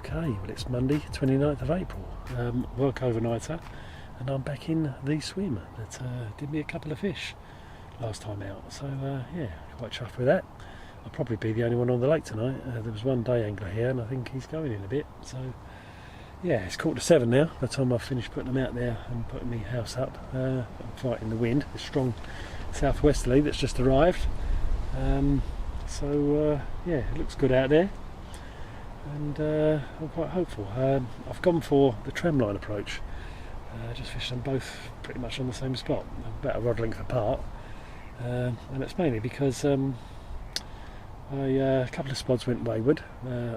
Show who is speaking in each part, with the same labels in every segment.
Speaker 1: Okay, well it's Monday 29th of April, work overnighter, and I'm back in the swim that did me a couple of fish last time out, so yeah, quite chuffed with that. I'll probably be the only one on the lake tonight. There was one day angler here and I think he's going in a bit, so yeah, it's 7:15 now. By the time I've finished putting them out there and putting my house up, I'm fighting the wind, the strong southwesterly that's just arrived. So yeah, it looks good out there, and I'm quite hopeful. I've gone for the tramline approach. Just fished them both pretty much on the same spot, about a rod length apart, and it's mainly because a couple of spots went wayward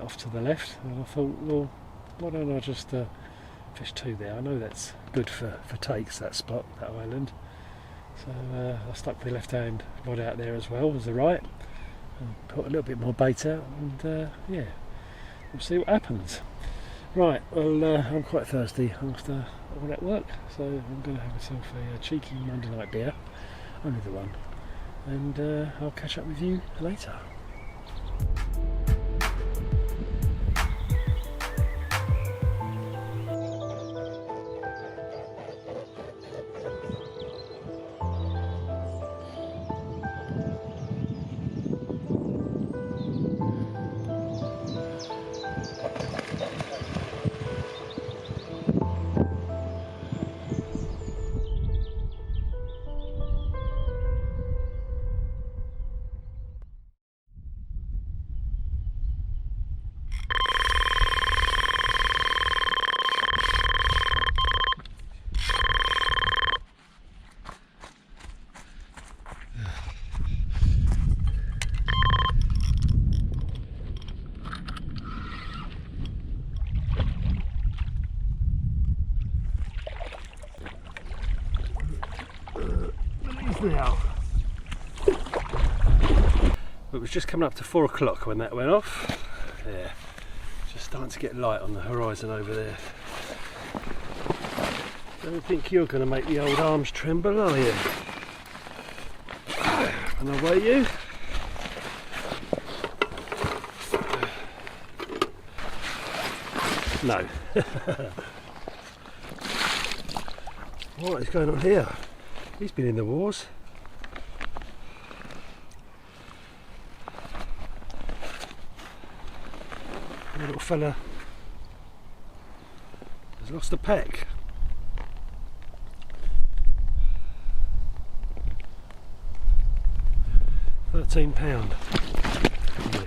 Speaker 1: off to the left, and I thought, well, why don't I just fish two there? I know that's good for takes, that spot, that island. So I stuck the left hand rod out there as well as the right, and put a little bit more bait out, and yeah, we'll see what happens. Right, well I'm quite thirsty after all that work, so I'm going to have myself a cheeky Monday night beer, only the one, and I'll catch up with you later. Now. It was just coming up to 4 o'clock when that went off. Yeah, just starting to get light on the horizon over there. Don't think you're going to make the old arms tremble, are you? And I'll weigh you. No. What is going on here? He's been in the wars. The little fella has lost a peck. £13. Yeah.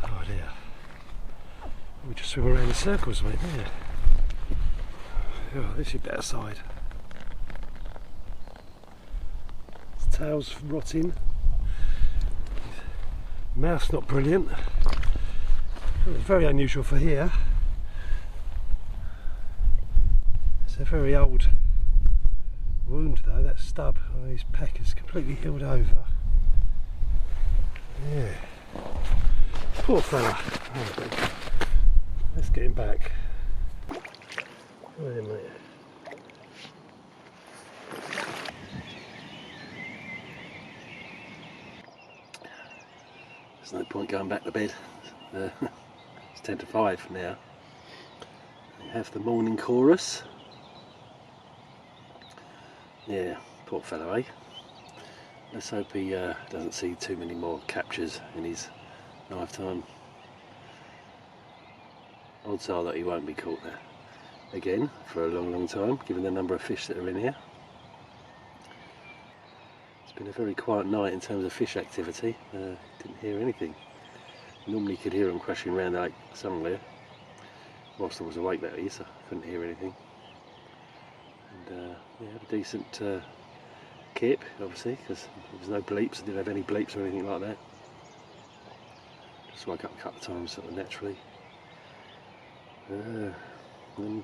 Speaker 1: Oh dear. We just swim around in circles, mate. Yeah. Oh, this is better side. His tail's rotting. His mouth's not brilliant. It's very unusual for here. It's a very old wound though, that stub on his peck is completely healed over. Yeah. Poor fella. Oh, let's get him back. There, mate. There's no point going back to bed. It's 10 to 5 now. We have the morning chorus. Yeah, poor fellow, eh? Let's hope he doesn't see too many more captures in his lifetime. Odds are that he won't be caught there again for a long time, given the number of fish that are in here. It's been a very quiet night in terms of fish activity. Didn't hear anything. Normally you could hear them crashing around the lake somewhere. Whilst I was awake, that is, I couldn't hear anything. And yeah, had a decent kip, obviously, because there was no bleeps. I didn't have any bleeps or anything like that. Just woke up a couple of times sort of naturally. And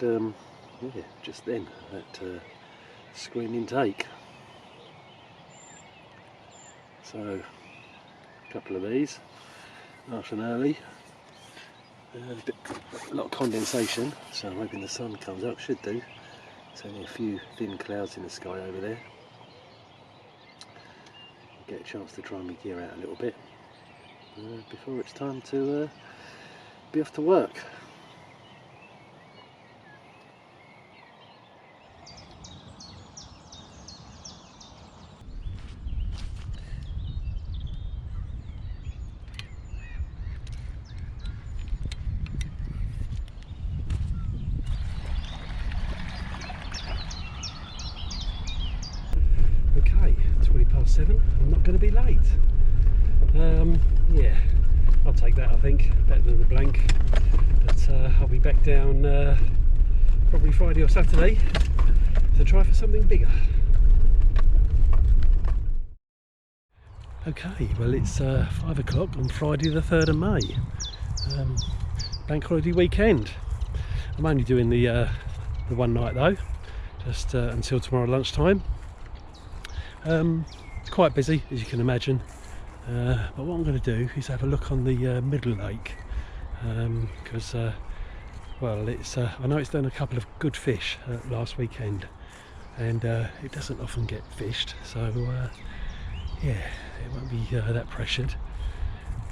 Speaker 1: yeah, just then that screaming take. So a couple of these, nice and early. A lot of condensation, so I'm hoping the sun comes up. Should do. There's only a few thin clouds in the sky over there. Get a chance to dry my gear out a little bit. before it's time to be off to work. Okay, 7:20. I'm not going to be late. Yeah, I'll take that, I think, better than the blank. But I'll be back down probably Friday or Saturday to try for something bigger. Okay, well it's 5 o'clock on Friday the 3rd of May. Bank holiday weekend. I'm only doing the one night though, just until tomorrow lunchtime. It's quite busy, as you can imagine, but what I'm going to do is have a look on the middle lake, because well, it's I know it's done a couple of good fish last weekend, and it doesn't often get fished, so yeah, it won't be that pressured.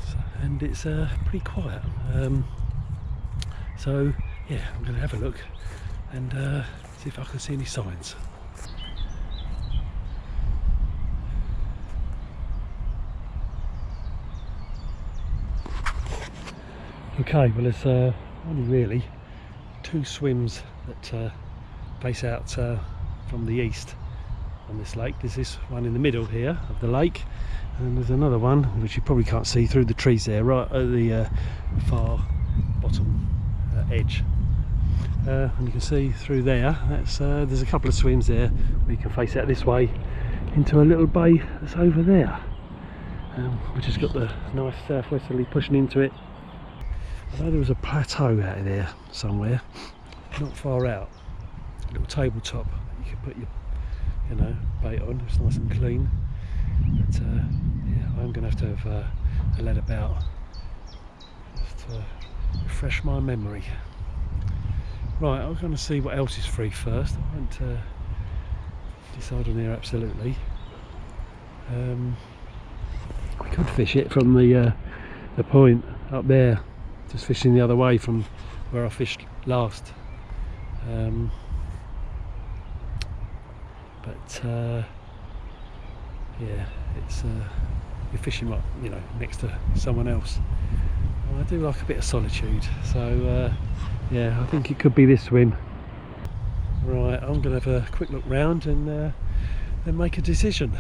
Speaker 1: So, and it's pretty quiet, so yeah, I'm going to have a look and see if I can see any signs. Okay, well there's only really 2 swims that face out from the east on this lake. There's this one in the middle here of the lake, and there's another one which you probably can't see through the trees there, right at the far bottom edge. And you can see through there, that's there's a couple of swims there where you can face out this way into a little bay that's over there, which has got the nice southwesterly pushing into it. I know there was a plateau out of there somewhere, not far out, a little tabletop you can put your bait on. It's nice and clean, but yeah, I'm going to have a let about just to refresh my memory. Right, I'm going to see what else is free first. I won't decide on here absolutely. We could fish it from the point up there, just fishing the other way from where I fished last, but yeah, it's you're fishing right, next to someone else. And I do like a bit of solitude, so yeah, I think it could be this swim. Right, I'm going to have a quick look round and then make a decision.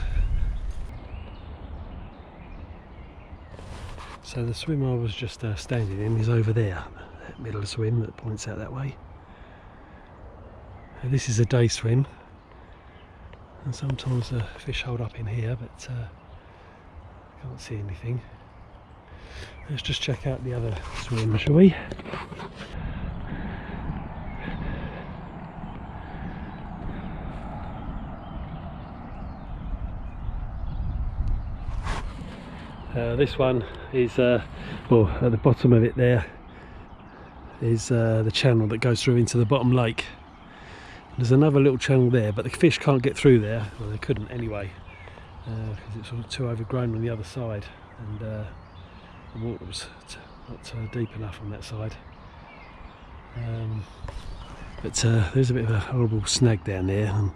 Speaker 1: So the swim I was just standing in is over there, that middle swim that points out that way. And this is a day swim, and sometimes the fish hold up in here, but can't see anything. Let's just check out the other swim, shall we? This one is, well, at the bottom of it there is the channel that goes through into the bottom lake. There's another little channel there, but the fish can't get through there. Well, they couldn't anyway, because it's sort of too overgrown on the other side, and the water was not deep enough on that side. But there's a bit of a horrible snag down there, and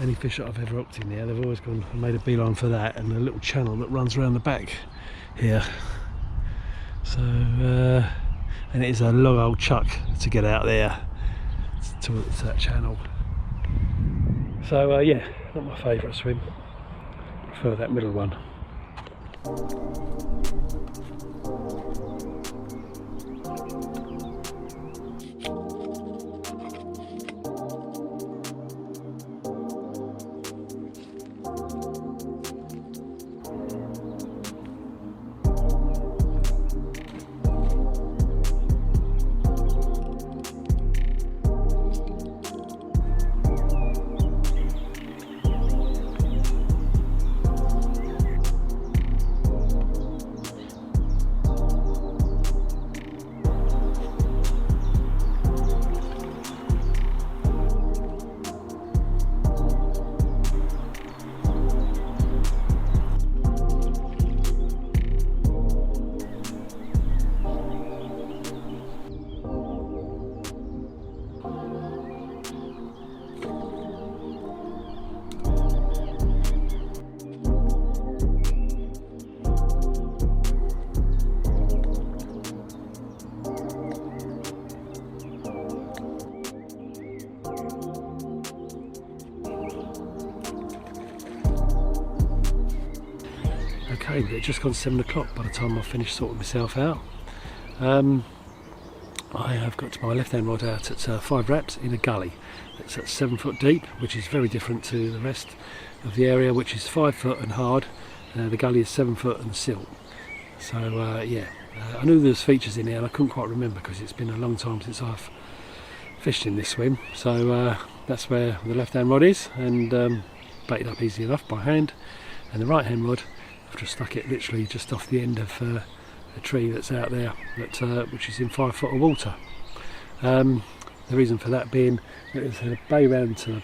Speaker 1: any fish that I've ever hooked in there, they've always gone and made a beeline for that, and a little channel that runs around the back here. So and it is a long old chuck to get out there to that channel. So yeah, not my favourite swim. I prefer that middle one. shame that it just gone 7 o'clock by the time I finished sorting myself out. I have got my left hand rod out at 5 wraps in a gully that's at 7 foot deep, which is very different to the rest of the area, which is 5 foot and hard. The gully is 7 foot and silt. So yeah, I knew there was features in there and I couldn't quite remember because it's been a long time since I've fished in this swim. So that's where the left hand rod is, and baited up easy enough by hand. And the right hand rod, I've just stuck it literally just off the end of a tree that's out there, which is in 5 foot of water. The reason for that being that there's a bay round to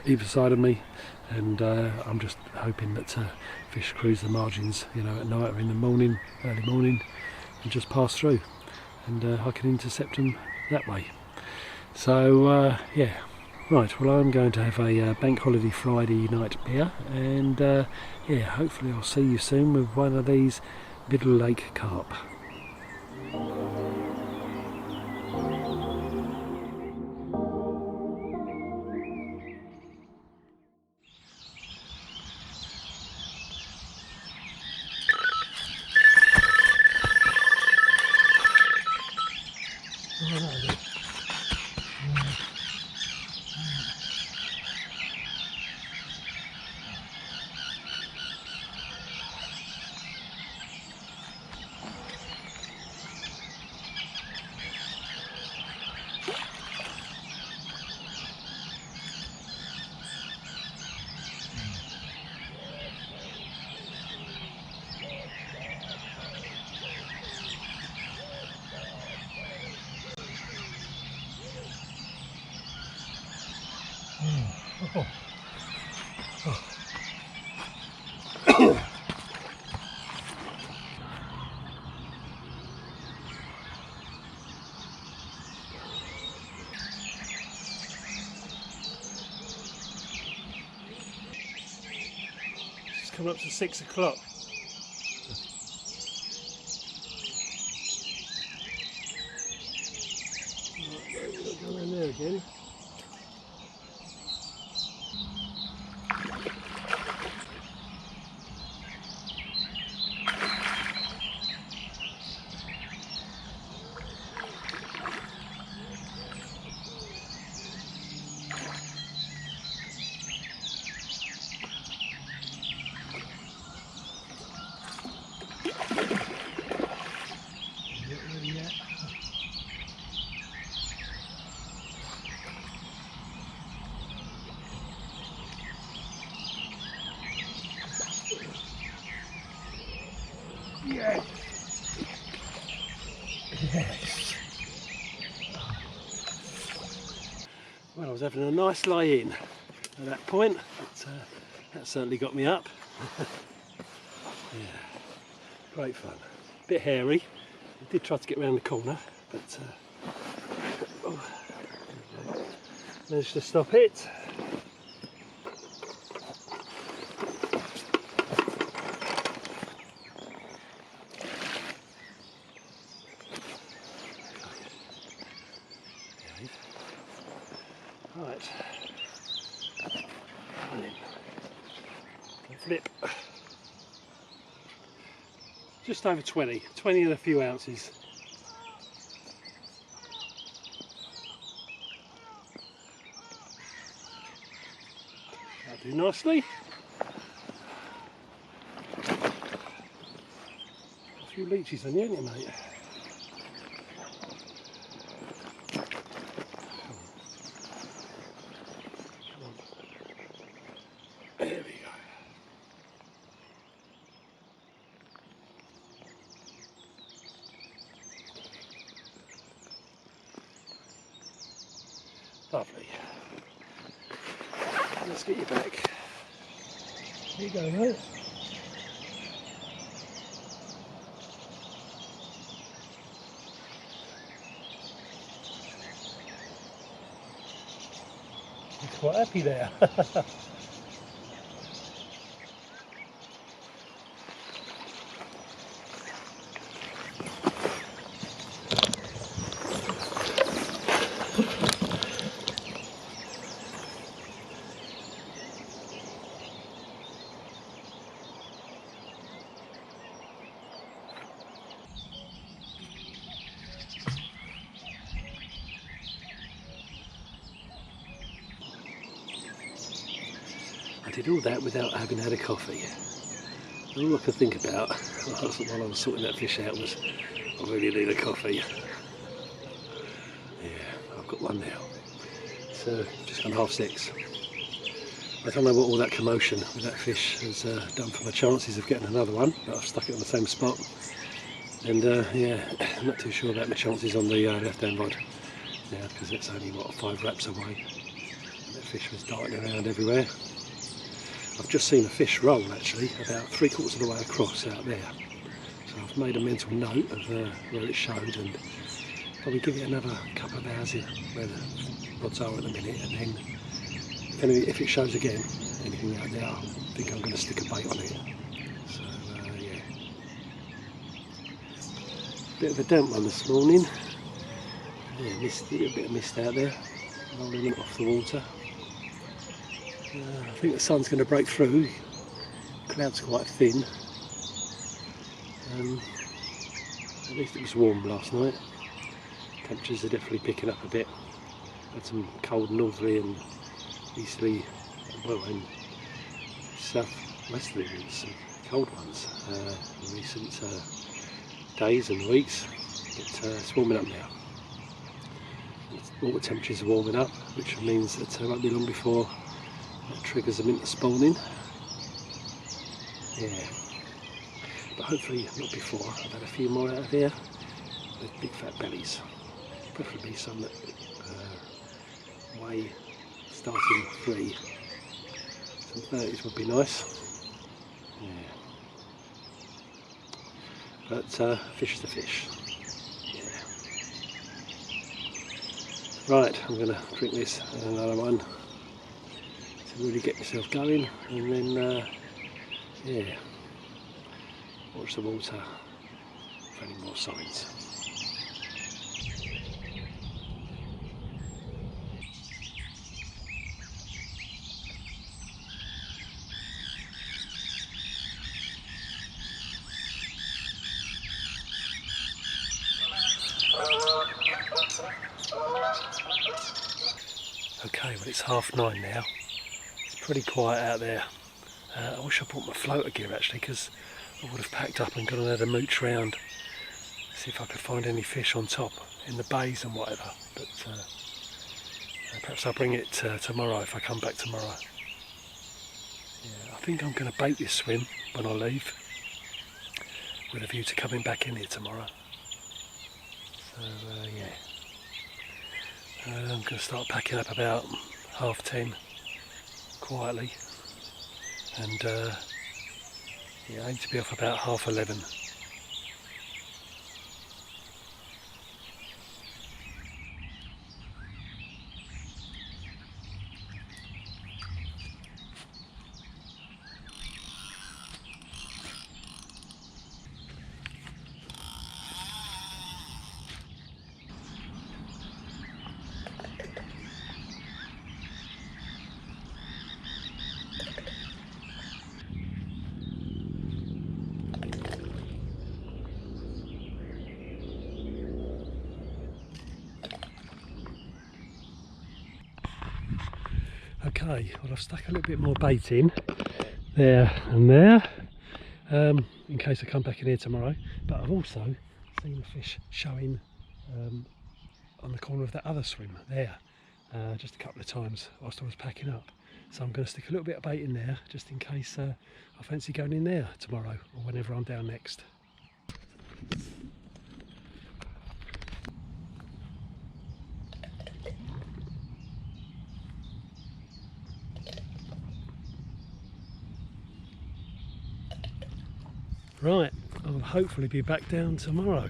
Speaker 1: either side of me, and I'm just hoping that fish cruise the margins, you know, at night or in the morning, early morning, and just pass through, and I can intercept them that way. So yeah, right, well, I'm going to have a bank holiday Friday night beer, and yeah, hopefully I'll see you soon with one of these middle lake carp. It's coming up to 6 o'clock. Right, go around there again. Yes. Yes. Well, I was having a nice lie in at that point, but that certainly got me up. Yeah, great fun. Bit hairy. I did try to get around the corner, but oh, managed to stop it. Right, flip. Just over 20 and a few ounces. That'll do nicely. A few leeches on you, ain't you, mate? There we go. Lovely. Let's get you back. Here you go, mate. He's quite happy there. did all that without having had a coffee. All I could think about while I was sorting that fish out was, I really need a coffee. Yeah, I've got one now. It's just gone 6:30. I don't know what all that commotion with that fish has done for my chances of getting another one, but I've stuck it on the same spot. And yeah, I'm not too sure about my chances on the left-hand rod now, because it's only, what, 5 wraps away. And that fish was darting around everywhere. I've just seen a fish roll, actually, about 3/4 of the way across out there. So I've made a mental note of where it showed, and probably give it another couple of hours where the rods are at the minute, and then if it shows again, anything out there, I think I'm going to stick a bait on it. So yeah. Bit of a damp one this morning. Yeah, misty, a bit of mist out there, rolling it off the water. I think the sun's going to break through. The cloud's quite thin. At least it was warm last night. Temperatures are definitely picking up a bit. Had some cold northerly and easterly, well, and southwesterly winds, some cold ones in recent days and weeks. It's warming up now. Water temperatures are warming up, which means that it won't be long before that triggers them into spawning. Yeah, but hopefully not before. I've had a few more out of here with big fat bellies, preferably some that weigh starting 3. Some 30s would be nice. Yeah, but fish is the fish. Right, I'm going to drink this and another one to really get myself going, and then yeah, watch the water for any more signs. Okay, well, it's 9:30 now. It's pretty quiet out there. I wish I brought my floater gear, actually, because I would have packed up and gone and had a mooch round, see if I could find any fish on top in the bays and whatever. But perhaps I'll bring it tomorrow if I come back tomorrow. Yeah, I think I'm going to bait this swim when I leave, with a view to coming back in here tomorrow. So yeah. I'm going to start packing up about 10:30 quietly, and yeah, aim to be off about 11:30. Okay, well, I've stuck a little bit more bait in there and there, in case I come back in here tomorrow, but I've also seen a fish showing on the corner of that other swim there, just a couple of times whilst I was packing up. So I'm going to stick a little bit of bait in there just in case I fancy going in there tomorrow or whenever I'm down next. Right, I'll hopefully be back down tomorrow.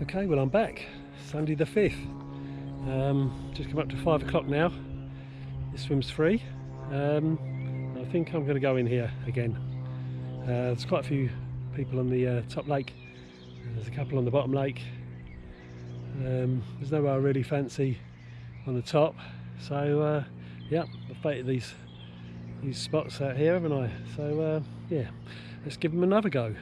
Speaker 1: Okay, well, I'm back. Sunday the 5th. Just come up to 5 o'clock now. This swim's free. I think I'm going to go in here again. There's quite a few people on the top lake. There's a couple on the bottom lake. There's nowhere I really fancy on the top. So yeah, I've baited these spots out here, haven't I? So yeah, let's give them another go.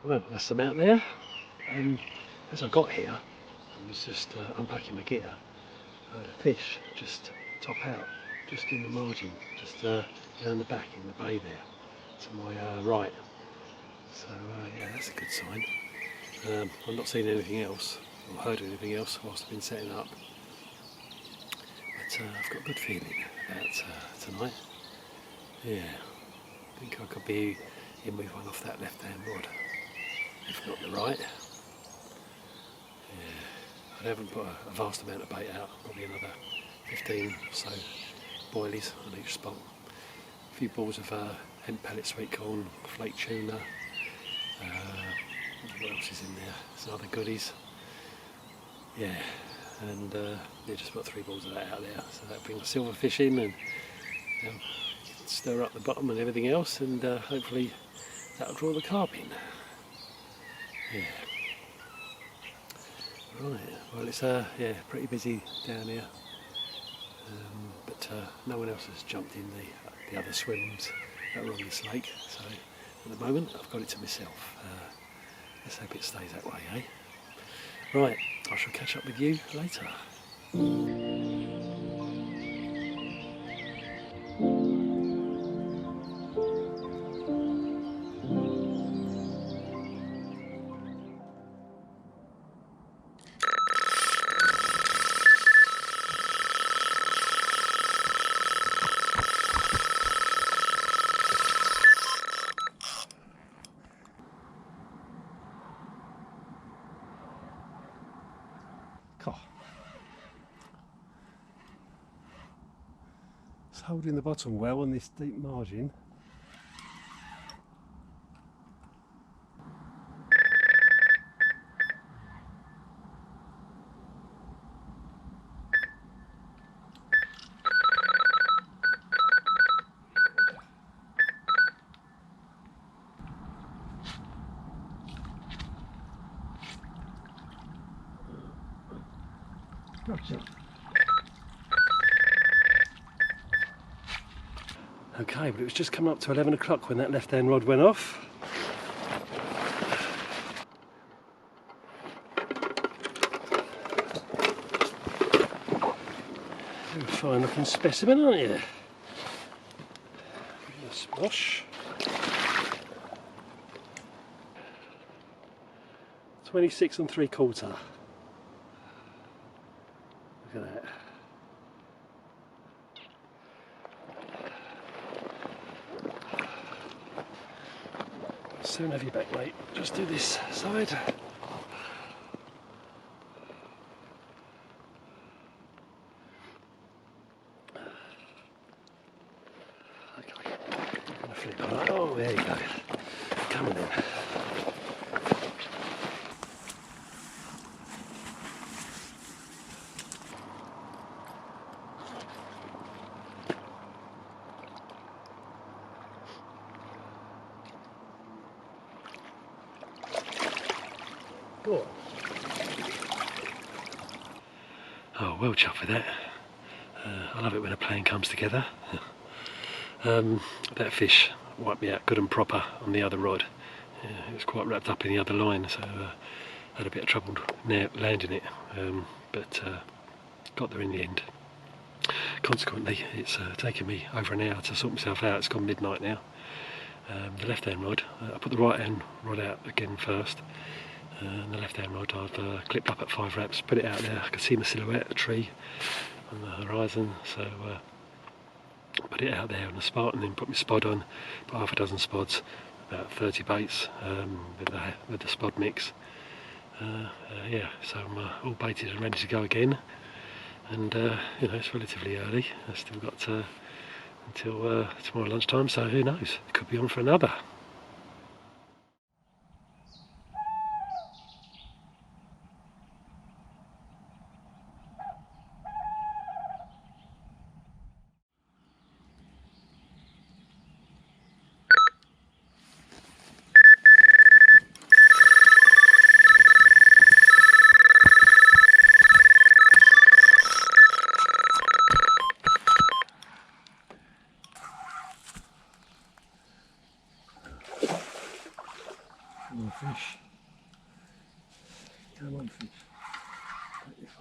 Speaker 1: Well, that's them out there. As I got here, I was just unpacking my gear. The fish just top out, just in the margin, just down the back in the bay there, to my right. So yeah, that's a good sign. I've not seen anything else, or heard anything else whilst I've been setting up. But I've got a good feeling about tonight. Yeah, I think I could be in with one off that left-hand rod, if not the right. Yeah, I haven't put a vast amount of bait out, probably another 15 or so boilies on each spot. A few balls of hemp pellet sweet corn, flake tuna. What else is in there? Some other goodies. Yeah, and yeah, just put 3 balls of that out there. So that'll bring the silverfish in and stir up the bottom and everything else, and hopefully that'll draw the carp in. Yeah. Right, well it's yeah, pretty busy down here, but no one else has jumped in the other swims that are on this lake, so at the moment I've got it to myself. Let's hope it stays that way, eh? Right, I shall catch up with you later. It's holding the bottom well on this deep margin. Gotcha. Okay, but it was just coming up to 11 o'clock when that left-hand rod went off. You're a fine looking specimen, aren't you? A swash. 26 3/4. Look at that. Soon have you back, mate. Just do this side. Okay. I'm gonna flip on. Oh, there you go. Coming in. Oh, well chuffed with that. I love it when a plan comes together. That fish wiped me out good and proper on the other rod. It was quite wrapped up in the other line, so I had a bit of trouble landing it, but got there in the end. Consequently, it's taken me over an hour to sort myself out. It's gone midnight now. The left-hand rod, I put the right-hand rod out again first. And the left-hand rod I've clipped up at 5 wraps, put it out there. I could see my silhouette, a tree on the horizon, so put it out there on the spot, and then put my spod on, put half a dozen spods, about 30 baits with the spod mix. Yeah, so I'm all baited and ready to go again, and you know, it's relatively early. I've still got until tomorrow lunchtime, so who knows, it could be on for another.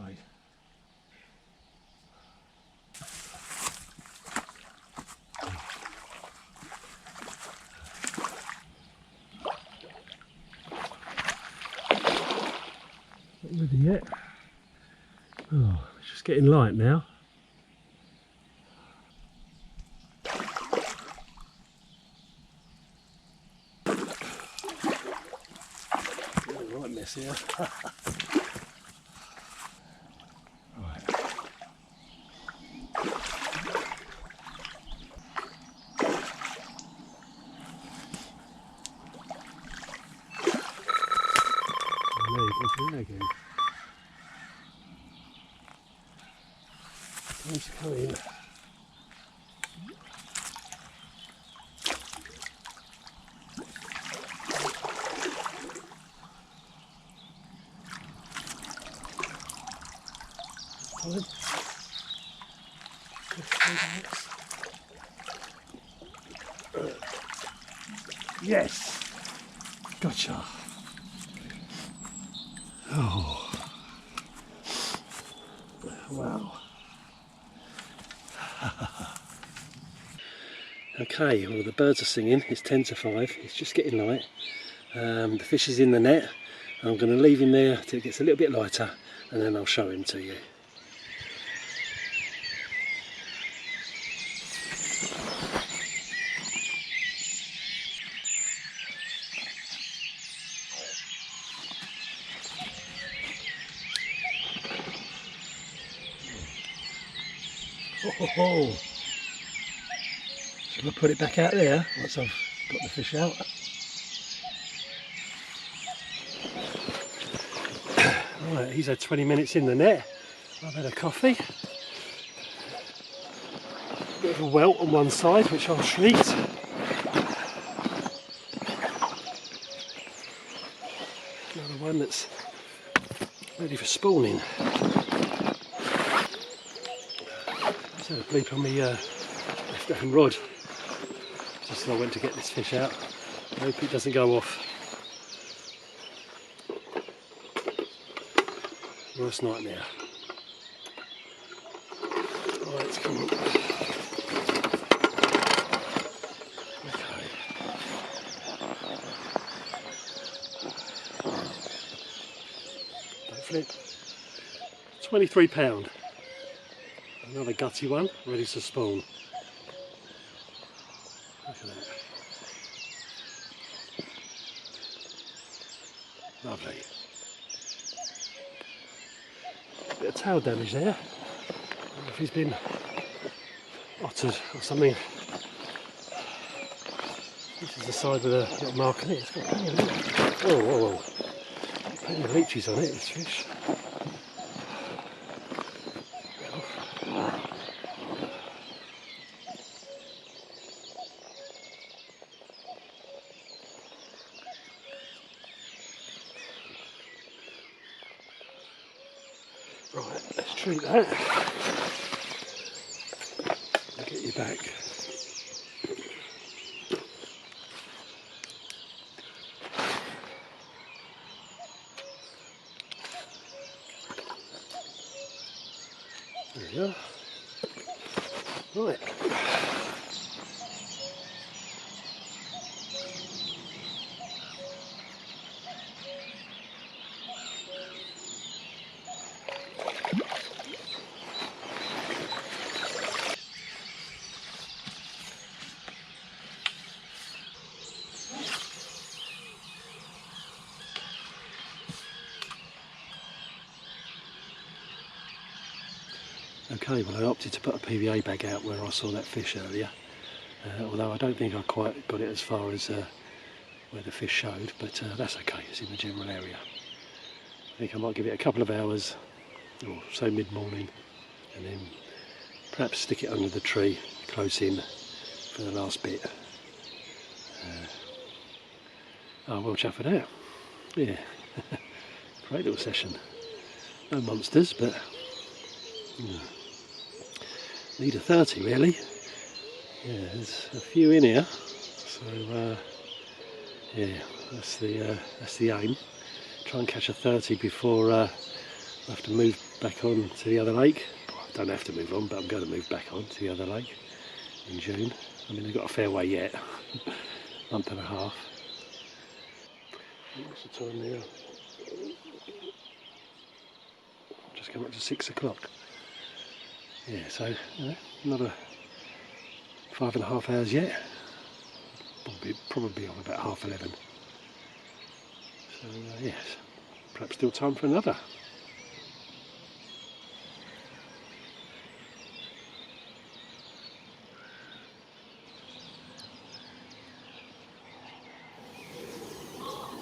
Speaker 1: way. Not ready yet. Oh, it's just getting light now. Right mess here. Right. There you go, again. Time to come in. Yes! Gotcha! Oh! Wow! Okay, well the birds are singing, it's 10 to 5, it's just getting light. The fish is in the net. I'm going to leave him there till it gets a little bit lighter and then I'll show him to you. Oh, shall I put it back out there once I've got the fish out? Right, he's had 20 minutes in the net. I've had a coffee. Bit of a welt on one side, which I'll treat. Another one that's ready for spawning. Had a bleep on my left hand rod just as I went to get this fish out. I hope it doesn't go off. Worst nightmare. Right, come on. Okay. Don't flip. £23. Another gutty one, ready to spawn. Look at that. Lovely. Bit of tail damage there. I don't know if he's been ottered or something. This is the side with a little mark on it. It's got plenty of leeches. Whoa, whoa, whoa. Plenty of leeches on it, this fish. Right, let's treat that. I'll get you back. There we are. Right. Okay, well I opted to put a PVA bag out where I saw that fish earlier, although I don't think I quite got it as far as where the fish showed, but that's okay, it's in the general area. I think I might give it a couple of hours, or so mid-morning, and then perhaps stick it under the tree close in for the last bit. Oh, well chuffed out. Yeah, great little session. No monsters, but need a 30 really. Yeah, there's a few in here, so yeah, that's the aim. Try and catch a 30 before I I have to move back on to the other lake. I don't have to move on, but I'm going to move back on to the other lake in June. I mean, they've got a fair way yet, month and a half. What's the time now? Just come up to 6 o'clock. Yeah, so another 5.5 hours yet. Probably on about 11:30. So yes, perhaps still time for another.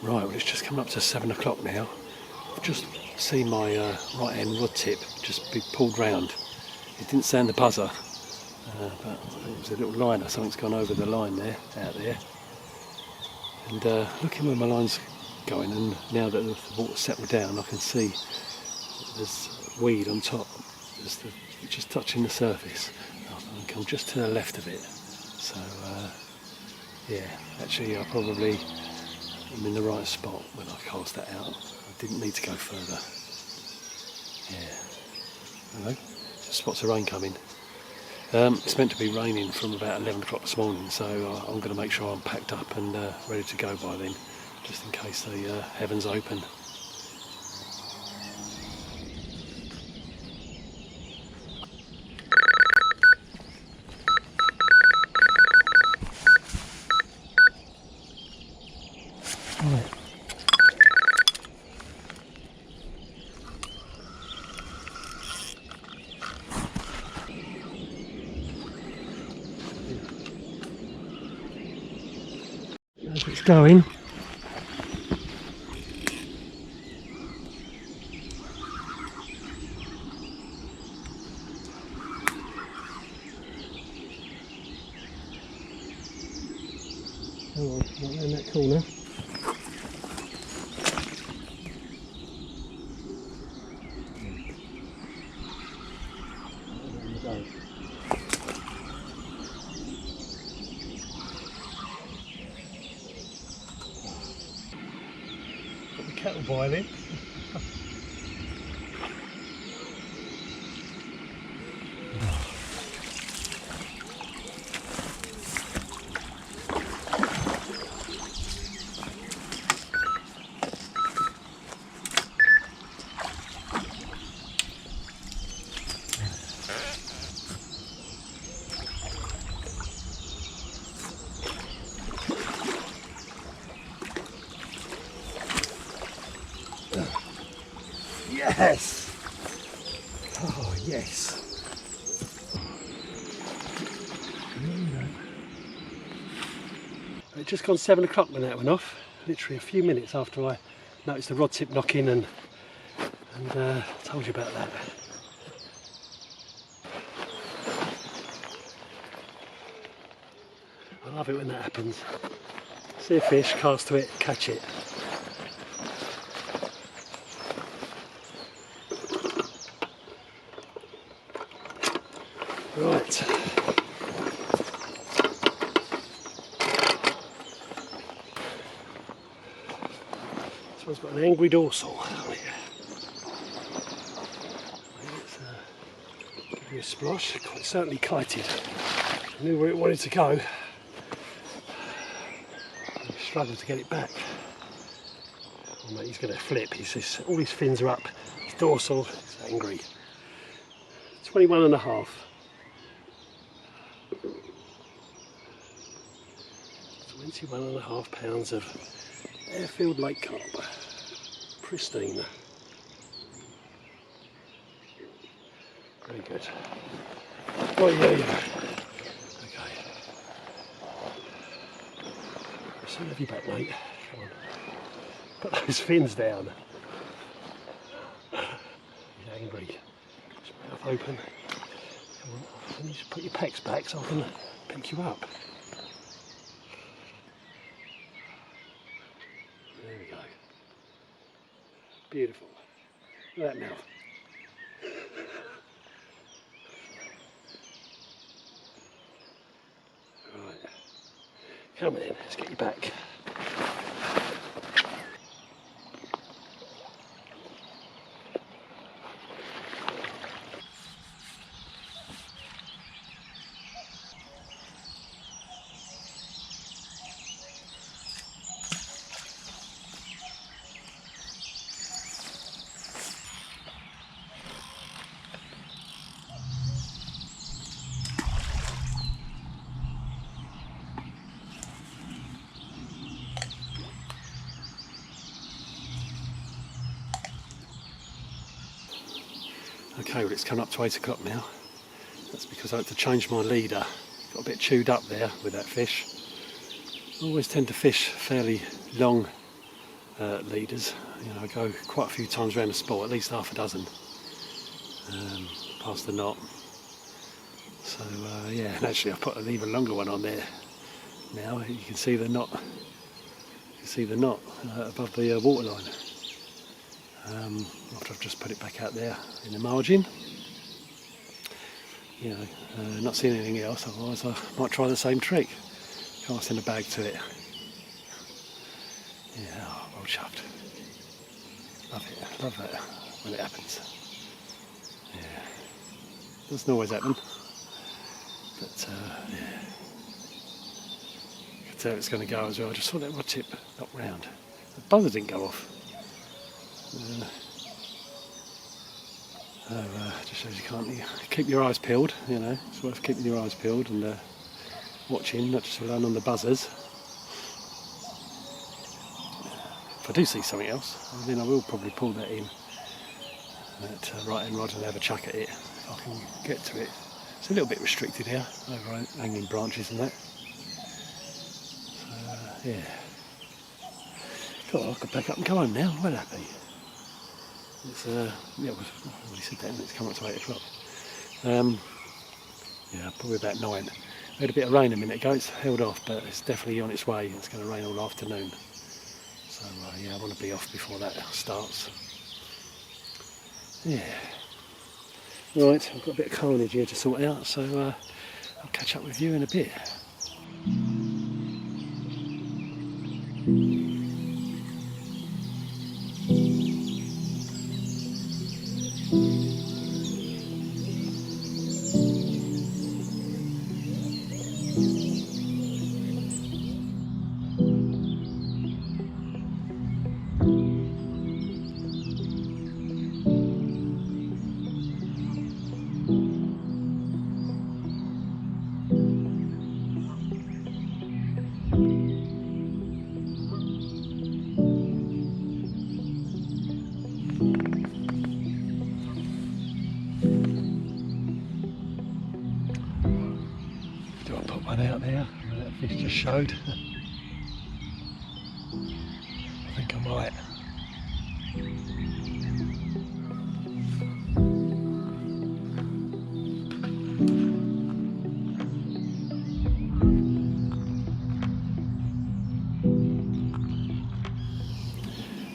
Speaker 1: Right, well, it's just come up to 7 o'clock now. I've just seen my right hand rod tip just be pulled round. It didn't sound the buzzer, but it was a little liner. Something's gone over the line there, out there. And looking where my line's going, and now that the water's settled down, I can see there's weed on top, just touching the surface. I think I'm just to the left of it. So yeah, actually I probably am in the right spot when I cast that out. I didn't need to go further. Yeah. Hello? Spots of rain coming. It's meant to be raining from about 11 o'clock this morning, so I'm going to make sure I'm packed up and ready to go by then, just in case the heavens open. Right. As it's going, hang on, not in that corner. Got the kettle boiling. Yes! Oh, yes! It's just gone 7 o'clock when that went off. Literally a few minutes after I noticed the rod tip knocking and told you about that. I love it when that happens. See a fish, cast to it, catch it. Right. This one's got an angry dorsal. Let's give you a splosh. Quite certainly kited. I knew where it wanted to go. I struggled to get it back. Oh mate, he's going to flip. All his fins are up. His dorsal is angry. 21.5. 21.5 pounds of AIRFIELD lake carp. Pristine. Very good. Oh yeah. Okay. So have you back, mate. Come on. Put those fins down. He's angry. Just mouth open. Come on. You need to put your pecs back so I can pick you up. There we go. Beautiful. Look at that mouth. Right. Come on in, let's get you back. Okay, well it's come up to 8 o'clock now. That's because I had to change my leader. Got a bit chewed up there with that fish. I always tend to fish fairly long leaders. You know, I go quite a few times around the spot, at least half a dozen, past the knot. So yeah, and actually I've put an even longer one on there now. You can see the knot. You can see the knot above the waterline. After I've just put it back out there in the margin. You know, not seeing anything else, otherwise I might try the same trick. Cast in a bag to it. Yeah, oh, well chuffed. Love it, love that when it happens. Yeah, doesn't always happen, but yeah. I can tell it's going to go as well. I just saw that rod tip knock round. The buzzer didn't go off. Just shows you can't keep your eyes peeled, you know, it's worth keeping your eyes peeled and watching, not just relying on the buzzers. If I do see something else, then I will probably pull that in, that right hand rod, and have a chuck at it if I can get to it. It's a little bit restricted here, over hanging branches and that. So, yeah. Cool, I could pack up and come home now, well happy. It's yeah, I've already said that, it's come up to 8 o'clock. Yeah, probably about 9. We had a bit of rain a minute ago, it's held off, but it's definitely on its way. It's going to rain all afternoon. So yeah, I want to be off before that starts. Yeah. Right, I've got a bit of carnage here to sort out, so I'll catch up with you in a bit. Do I put one out there where that fish just showed? I think I might.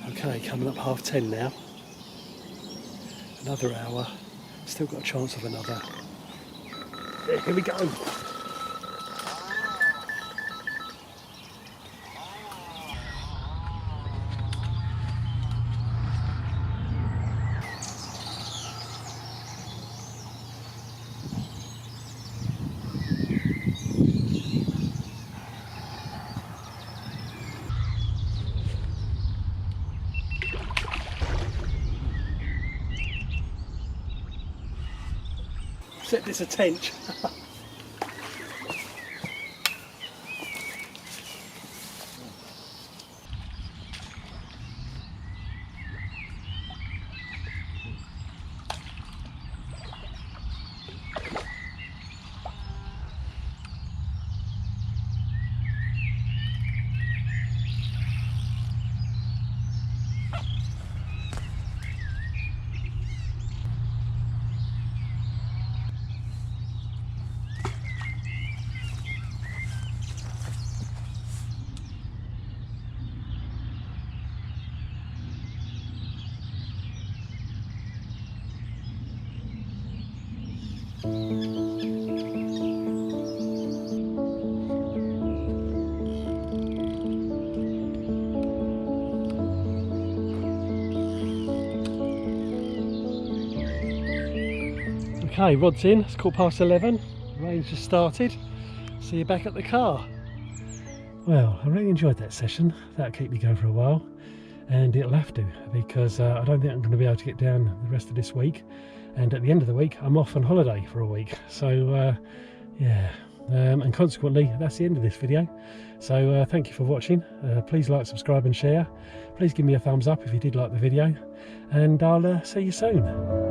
Speaker 1: Okay, coming up 10:30 now. Another hour. Still got a chance of another. Yeah, here we go. Set this a tench. Okay, rod's in, it's 11:15, rain's just started, see you back at the car. Well, I really enjoyed that session, that'll keep me going for a while, and it'll have to, because I don't think I'm going to be able to get down the rest of this week, and at the end of the week I'm off on holiday for a week, so yeah, and consequently that's the end of this video. So thank you for watching, please like, subscribe and share, please give me a thumbs up if you did like the video, and I'll see you soon.